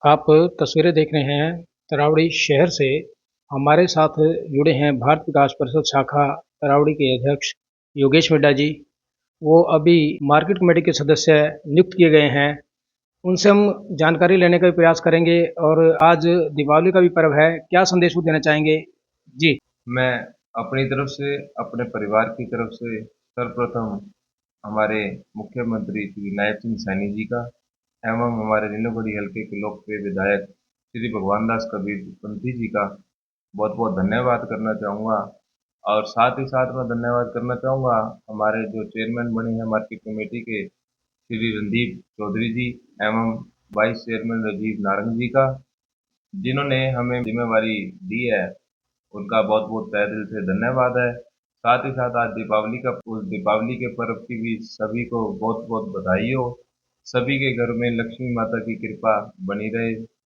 आप तस्वीरें देख रहे हैं तरावड़ी शहर से। हमारे साथ जुड़े हैं भारत विकास परिषद शाखा तरावड़ी के अध्यक्ष योगेश मिड्डा जी। वो अभी मार्केट कमेटी के सदस्य नियुक्त किए गए हैं। उनसे हम जानकारी लेने का भी प्रयास करेंगे। और आज दीपावली का भी पर्व है, क्या संदेश वो देना चाहेंगे जी? मैं अपनी तरफ से, अपने परिवार की तरफ से सर्वप्रथम हमारे मुख्यमंत्री श्री नायब सिंह सैनी जी का एवं हमारे नीलोगढ़ी हल्के के लोकप्रिय विधायक श्री भगवान दास कबीर पंथी जी का बहुत बहुत धन्यवाद करना चाहूँगा। और साथ ही साथ मैं धन्यवाद करना चाहूँगा हमारे जो चेयरमैन बने हैं मार्केट कमेटी के श्री रणदीप चौधरी जी एवं वाइस चेयरमैन राजीव नारंग जी का, जिन्होंने हमें जिम्मेवारी दी है। उनका बहुत बहुत तहे दिल से धन्यवाद है। साथ ही साथ आज दीपावली का उस दीपावली के पर्व की भी सभी को बहुत बहुत बधाई हो। सभी के घर में लक्ष्मी माता की कृपा बनी रहे।